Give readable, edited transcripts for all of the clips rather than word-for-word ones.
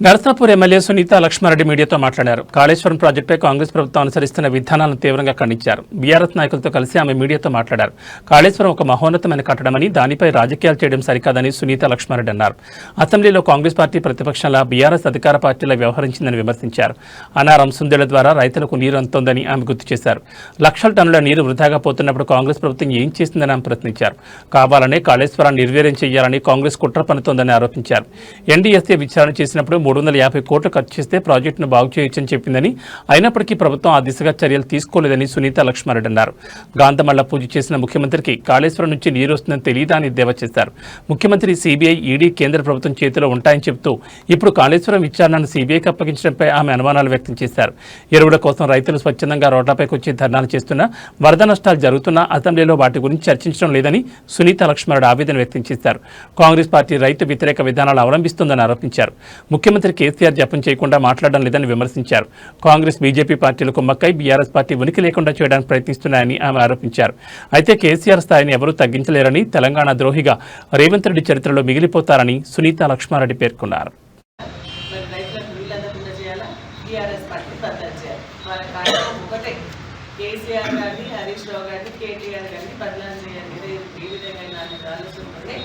Narsapur MLA Sunitha Lakshma Reddy మీడియాతో మాట్లాడారు. కాళేశ్వరం ప్రాజెక్టుపై కాంగ్రెస్ ప్రభుత్వం అనుసరిస్తున్న విధానాలను తీవ్రంగా ఖండించారు. బీఆర్ఎస్ నాయకులతో కలిసి ఆమె మీడియాతో మాట్లాడారు. కాళేశ్వరం ఒక మహోన్నతమైన కట్టడమని, దానిపై రాజకీయాలు చేయడం సరికాదని సునీత లక్ష్మారెడ్డి అన్నారు. అసెంబ్లీలో కాంగ్రెస్ పార్టీ ప్రతిపక్షంలా బీఆర్ఎస్ అధికార పార్టీలో వ్యవహరించిందని విమర్శించారు. అనారం సుందెల ద్వారా రైతులకు నీరు అందుతోందని ఆమె గుర్తు చేశారు. లక్షల టన్నుల నీరు వృధాగా పోతున్నప్పుడు కాంగ్రెస్ ప్రభుత్వం ఏం చేసిందని ఆమె ప్రశ్నించారు. కావాలనే కాళేశ్వరాన్ని నిర్వీర్యం చేయాలని కాంగ్రెస్ కుట్ర పన్నుతోందని ఆరోపించారు. ఎన్డీఎస్ఏ విచారణ చేసినప్పుడు 350 కోట్లు ఖర్చు చేస్తే ప్రాజెక్టును బాగు చేయొచ్చని చెప్పిందని, అయినప్పటికీ ప్రభుత్వం ఆ దిశగా చర్యలు తీసుకోలేదని సునీత లక్ష్మారెడ్డి అన్నారు. గాంధమల్ల పూజ చేసిన ముఖ్యమంత్రికి కాళేశ్వరం నుంచి నీరు వస్తుందని తెలియదా అని ఎద్దేవా చేశారు. ముఖ్యమంత్రి సీబీఐ, ఈడీ కేంద్ర ప్రభుత్వం చేతిలో ఉంటాయని చెబుతూ ఇప్పుడు కాళేశ్వరం విచారణను సీబీఐకి అప్పగించడంపై ఆమె అనుమానాలు వ్యక్తం చేశారు. ఎరువుల కోసం రైతులు స్వచ్ఛందంగా రోడ్లపైకి వచ్చి ధర్నాలు చేస్తున్నా, వరద నష్టాలు జరుగుతున్నా అసెంబ్లీలో వాటి గురించి చర్చించడం లేదని సునీత లక్ష్మారెడ్డి ఆవేదన వ్యక్తం చేశారు. కాంగ్రెస్ పార్టీ రైతు వ్యతిరేక విధానాలు అవలంబిస్తుందని ఆరోపించారు. ముఖ్యమంత్రి కేసీఆర్ జపం చేయకుండా మాట్లాడడం లేదని విమర్శించారు. కాంగ్రెస్, బీజేపీ పార్టీలకు మక్కై బీఆర్ఎస్ పార్టీ ఉనికి లేకుండా చేయడానికి ప్రయత్నిస్తున్నాయని ఆమె ఆరోపించారు. అయితే కేసీఆర్ స్థాయిని ఎవరూ తగ్గించలేరని, తెలంగాణ ద్రోహిగా రేవంత్ రెడ్డి చరిత్రలో మిగిలిపోతారని సునీత లక్ష్మారెడ్డి పేర్కొన్నారు. కేసీఆర్ గారిని, హరీష్ రావు గారిని, కేటీఆర్ గారిని బదనాలు చేయాలి. ఏ విధంగా ఆలోచనతోనే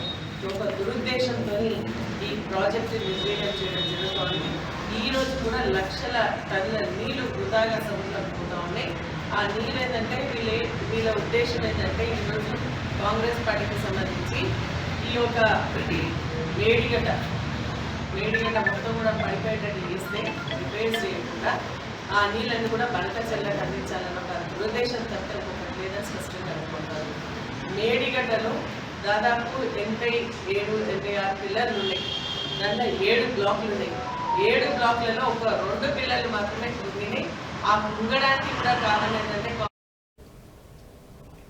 ఒక దురుద్దేశంతో ఈ ప్రాజెక్టు నిర్వీర్యం చేయడం జరుగుతోంది. ఈ రోజు కూడా లక్షల టన్నుల నీళ్లు వృధాగా సముద్రం పోతా ఉన్నాయి. ఆ నీళ్ళు ఏంటంటే వీళ్ళ ఉద్దేశం ఏంటంటే ఈరోజు కాంగ్రెస్ పార్టీకి సంబంధించి ఈ యొక్క మేడిగడ్డ మొత్తం కూడా పడిపోయేటట్టు చేస్తే రిపేర్ చేయకుండా ఆ నీళ్ళని కూడా బంక చెల్లకి అందించాలన్న ఒక దురుద్దేశం తప్ప ఒకటి లేదని స్పష్టంగా అనుకుంటారు. మేడిగడ్డలో దాదాపు 86 పిల్లర్లు ఉన్నాయి. దాంట్లో 7 బ్లాకులు ఉన్నాయి. 7 బ్లాకులలో ఒక 2 పిల్లర్లు మాత్రమే కుంగినాయి. ఆ కుంగడానికి కూడా కారణం ఏంటంటే